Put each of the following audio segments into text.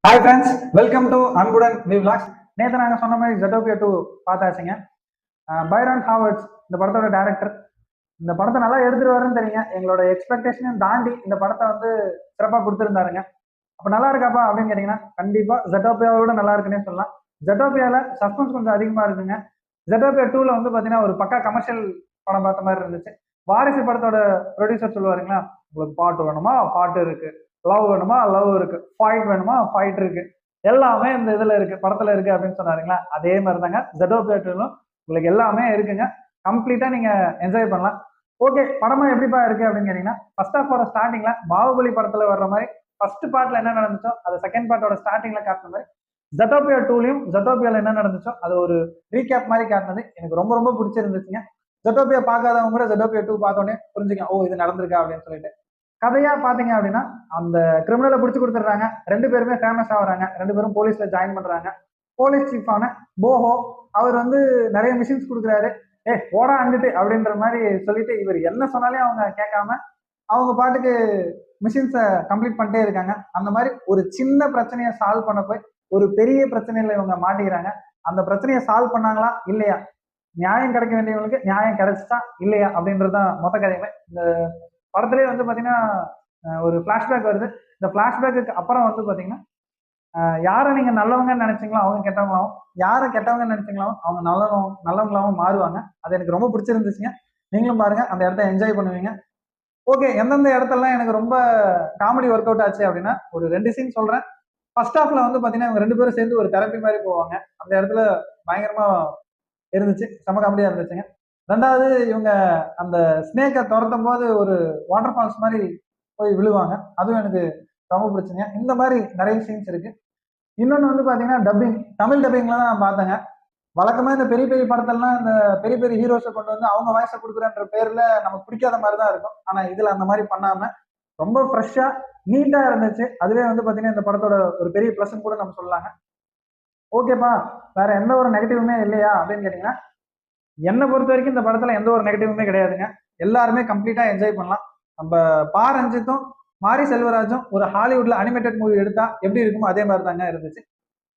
Hi friends, welcome to அன்புடன் விவ்லாக்ஸ். நேற்று நாங்கள் சொன்ன மாதிரி ஜெட்டோபியா 2 பார்த்தாச்சுங்க. பைரான் ஹாவர்ட்ஸ் இந்த படத்தோட டேரக்டர். இந்த படத்தை நல்லா எடுத்துட்டு வரேன்னு தெரியுங்க. எங்களோட எக்ஸ்பெக்டேஷனையும் தாண்டி இந்த படத்தை வந்து சிறப்பாக கொடுத்துருந்தாருங்க. அப்போ நல்லா இருக்காப்பா அப்படின்னு கேட்டிங்கன்னா கண்டிப்பாக ஜெட்டோபியாவோட நல்லா இருக்குன்னே சொல்லலாம். ஜெட்டோபியாவில் சஸ்பென்ஸ் கொஞ்சம் அதிகமாக இருக்குங்க. ஜெட்டோபியா 2ல வந்து பார்த்தீங்கன்னா ஒரு பக்கா கமர்ஷியல் படம் பார்த்த மாதிரி இருந்துச்சு. வாரிசு படத்தோட ப்ரொடியூசர் சொல்லுவாருங்களா, உங்களுக்கு பாட்டு வேணுமா பாட்டு இருக்கு, லவ் வேணுமா லவ் இருக்கு, ஃபைட் வேணுமா ஃபைட் இருக்கு, எல்லாமே இந்த இதுல இருக்கு, படத்துல இருக்கு அப்படின்னு சொன்னாருங்களா. அதே மாதிரி தாங்க ஜெட்டோபியா 2லும் உங்களுக்கு எல்லாமே இருக்குங்க. கம்ப்ளீட்டா நீங்க என்ஜாய் பண்ணலாம். ஓகே, படமா எப்படிப்பா இருக்கு அப்படின்னு கேட்டீங்கன்னா, ஃபர்ஸ்ட் ஆஃபோட ஸ்டார்டிங்ல பாகுபலி படத்துல வர்ற மாதிரி ஃபர்ஸ்ட் பார்ட்ல என்ன நடந்துச்சோ அது செகண்ட் பார்ட்டோட ஸ்டார்டிங்ல காட்டின மாதிரி ஜெட்டோபியா 2லயும் ஜெட்டோபியால என்ன நடந்துச்சோ அது ஒரு ரீகேப் மாதிரி காட்டினது எனக்கு ரொம்ப ரொம்ப பிடிச்சிருந்துச்சுங்க. ஜெட்டோபியா பார்க்காதவங்க கூட ஜெட்டோபியா 2 பார்த்தோன்னே புரிஞ்சுக்கலாம், ஓ இது நடந்திருக்கா அப்படின்னு சொல்லிட்டு. கதையா பாத்தீங்க அப்படின்னா, அந்த கிரிமினலை பிடிச்சி கொடுத்துட்றாங்க. 2 பேருமே ஃபேமஸ் ஆகுறாங்க. 2 பேரும் போலீஸ்ல ஜாயின் பண்றாங்க. போலீஸ் சீஃபான போஹோ அவர் வந்து நிறைய மிஷின்ஸ் கொடுக்குறாரு. போடா அங்கிட்டு அப்படின்ற மாதிரி சொல்லிட்டு இவர் என்ன சொன்னாலே அவங்க கேட்காம அவங்க பாட்டுக்கு மிஷின்ஸை கம்ப்ளீட் பண்ணிட்டே இருக்காங்க. அந்த மாதிரி ஒரு சின்ன பிரச்சனையை சால்வ் பண்ண போய் ஒரு பெரிய பிரச்சனையில இவங்க மாட்டிக்கிறாங்க. அந்த பிரச்சனையை சால்வ் பண்ணாங்களா இல்லையா, நியாயம் கிடைக்க வேண்டியவங்களுக்கு நியாயம் கிடைச்சிட்டா இல்லையா அப்படின்றதுதான் மொத்த கதையுமே. இந்த படத்திலே வந்து பாத்தீங்கன்னா ஒரு பிளாஷ்பேக் வருது. இந்த பிளாஷ்பேக்கு அப்புறம் வந்து பாத்தீங்கன்னா யாரை நீங்க நல்லவங்கன்னு நினைச்சீங்களோ அவங்க கெட்டவங்களாவும், யாரை கெட்டவங்கன்னு நினைச்சீங்களோ அவங்க நல்லவங்களாவும் மாறுவாங்க. அது எனக்கு ரொம்ப பிடிச்சிருந்துச்சுங்க. நீங்களும் பாருங்க, அந்த இடத்த என்ஜாய் பண்ணுவீங்க. ஓகே, எந்தெந்த இடத்துலலாம் எனக்கு ரொம்ப காமெடி ஒர்க் அவுட் ஆச்சு அப்படின்னா ஒரு 2 சீன் சொல்றேன். ஃபர்ஸ்ட் ஹாஃப்ல வந்து பாத்தீங்கன்னா இவங்க 2 பேரும் சேர்ந்து ஒரு தெரப்பி மாதிரி போவாங்க. அந்த இடத்துல பயங்கரமா இருந்துச்சு, செம காமெடியா இருந்துச்சுங்க. ரெண்டாவது இவங்க அந்த ஸ்னேக்கை துரத்தும் போது ஒரு வாட்டர் ஃபால்ஸ் மாதிரி போய் விழுவாங்க. அதுவும் எனக்கு ரொம்ப பிடிச்சுங்க. இந்த மாதிரி நிறைய சீன்ஸ் இருக்கு. இன்னொன்று வந்து பாத்தீங்கன்னா டப்பிங், தமிழ் டப்பிங்ல தான் நான் பார்த்தேங்க. வழக்கமா இந்த பெரிய பெரிய படத்தெல்லாம் இந்த பெரிய பெரிய ஹீரோஸை கொண்டு வந்து அவங்க வாய்ஸை கொடுக்குறன்ற பேர்ல நமக்கு பிடிக்காத மாதிரி தான் இருக்கும். ஆனா இதுல அந்த மாதிரி பண்ணாம ரொம்ப ஃப்ரெஷ்ஷா நீட்டா இருந்துச்சு. அதுவே வந்து பாத்தீங்கன்னா இந்த படத்தோட ஒரு பெரிய பிளஸ் கூட நம்ம சொல்லலாங்க. ஓகேப்பா, வேற எந்த ஒரு நெகட்டிவுமே இல்லையா அப்படின்னு கேட்டீங்கன்னா, என்னை பொறுத்த வரைக்கும் இந்த படத்துல எந்த ஒரு நெகட்டிவுமே கிடையாதுங்க. எல்லாருமே கம்ப்ளீட்டா என்ஜாய் பண்ணலாம். நம்ம பா ரஞ்சித்தும் மாரி செல்வராஜும் ஒரு ஹாலிவுட்ல அனிமேட்டட் மூவி எடுத்தா எப்படி இருக்குமோ அதே மாதிரி தாங்க இருந்துச்சு.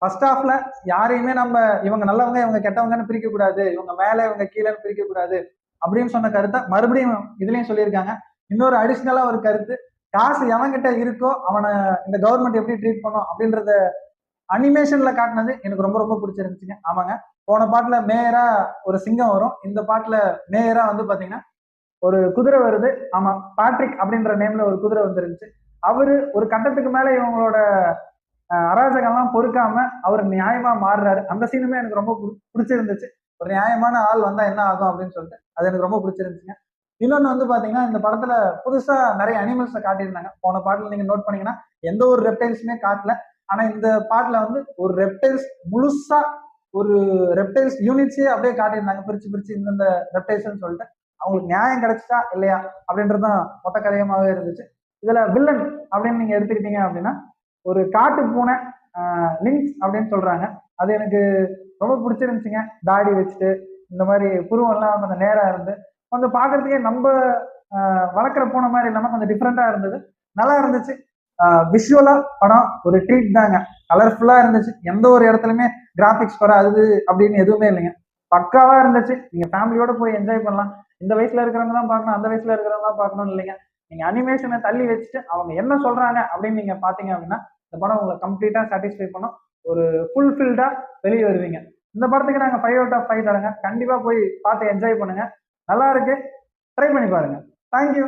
ஃபர்ஸ்ட் ஹாஃப்ல யாரையுமே நம்ம இவங்க நல்லவங்க இவங்க கெட்டவங்கன்னு பிரிக்க கூடாது, இவங்க மேல இவங்க கீழேன்னு பிரிக்க கூடாது அப்படின்னு சொன்ன கருத்தை மறுபடியும் இதுலயும் சொல்லியிருக்காங்க. இன்னொரு அடிஷ்னலா ஒரு கருத்து, காசு எவன்கிட்ட இருக்கோ அவனை இந்த கவர்மெண்ட் எப்படி ட்ரீட் பண்ணும் அப்படின்றத அனிமேஷன்ல காட்டினது எனக்கு ரொம்ப ரொம்ப பிடிச்சிருந்துச்சுங்க. ஆமாங்க, போன பாட்டுல மேயரா ஒரு சிங்கம் வரும், இந்த பாட்டுல மேயரா வந்து பாத்தீங்கன்னா ஒரு குதிரை வருது. ஆமா, பேட்ரிக் அப்படின்ற நேம்ல ஒரு குதிரை வந்துருந்துச்சு. அவரு ஒரு கட்டத்துக்கு மேல இவங்களோட அராஜகம்லாம் பொறுக்காம அவர் நியாயமா மாறுறாரு. அந்த சீனுமே எனக்கு ரொம்ப பிடிச்சிருந்துச்சு. ஒரு நியாயமான ஆள் வந்தா என்ன ஆகும் அப்படின்னு சொல்லிட்டு அது எனக்கு ரொம்ப பிடிச்சிருந்துச்சுங்க. இன்னொன்னு வந்து பாத்தீங்கன்னா இந்த படத்துல புதுசா நிறைய அனிமல்ஸை காட்டியிருந்தாங்க. போன பாட்டுல நீங்க நோட் பண்ணீங்கன்னா எந்த ஒரு ரெப்டைல்ஸுமே காட்டல. ஆனா இந்த பாட்டுல வந்து ஒரு ரெப்டைல்ஸ் முழுசா ஒரு ரெப்டைல்ஸ் யூனிட்ஸே அப்படியே காட்டியிருந்தாங்க, பிரிச்சு பிரிச்சு இந்தந்த ரெப்டைல்ஸ்ன்னு சொல்லிட்டு. அவங்களுக்கு நியாயம் கிடைச்சிட்டா இல்லையா அப்படின்றதுதான் மொத்த கதையமாவே இருந்துச்சு. இதுல வில்லன் அப்படின்னு நீங்க எடுத்துக்கிட்டீங்க அப்படின்னா ஒரு காட்டு பூனை லிங்க்ஸ் அப்படின்னு சொல்றாங்க. அது எனக்கு ரொம்ப பிடிச்சிருந்துச்சுங்க. தாடி வச்சுட்டு இந்த மாதிரி புருவெல்லாம் கொஞ்சம் நேரா இருந்து கொஞ்சம் பாக்குறதுக்கே நம்ம வளர்க்குற பூனை மாதிரி இல்லாம கொஞ்சம் டிஃப்ரெண்டா இருந்தது, நல்லா இருந்துச்சு. விஷுவலா படம் ஒரு ட்ரீட் தாங்க. கலர்ஃபுல்லா இருந்துச்சு. எந்த ஒரு இடத்துலயுமே கிராபிக்ஸ் வராது அப்படின்னு எதுவுமே இல்லைங்க, பக்காவா இருந்துச்சு. நீங்க ஃபேமிலியோட போய் என்ஜாய் பண்ணலாம். இந்த வயசுல இருக்கிறவங்க தான் பார்க்கணும், அந்த வயசுல இருக்கிறவங்க தான் பார்க்கணும்னு இல்லைங்க. நீங்க அனிமேஷனை தள்ளி வச்சுட்டு அவங்க என்ன சொல்றாங்க அப்படின்னு நீங்க பாத்தீங்க அப்படின்னா இந்த படம் உங்களை கம்ப்ளீட்டா சாட்டிஸ்ஃபை பண்ணும். ஒரு ஃபுல்ஃபில்டா வெளியே வருவீங்க. இந்த படத்துக்கு நாங்க 5/5 தரங்க. கண்டிப்பா போய் பார்த்து என்ஜாய் பண்ணுங்க. நல்லா இருக்கு, ட்ரை பண்ணி பாருங்க. தேங்க்யூ.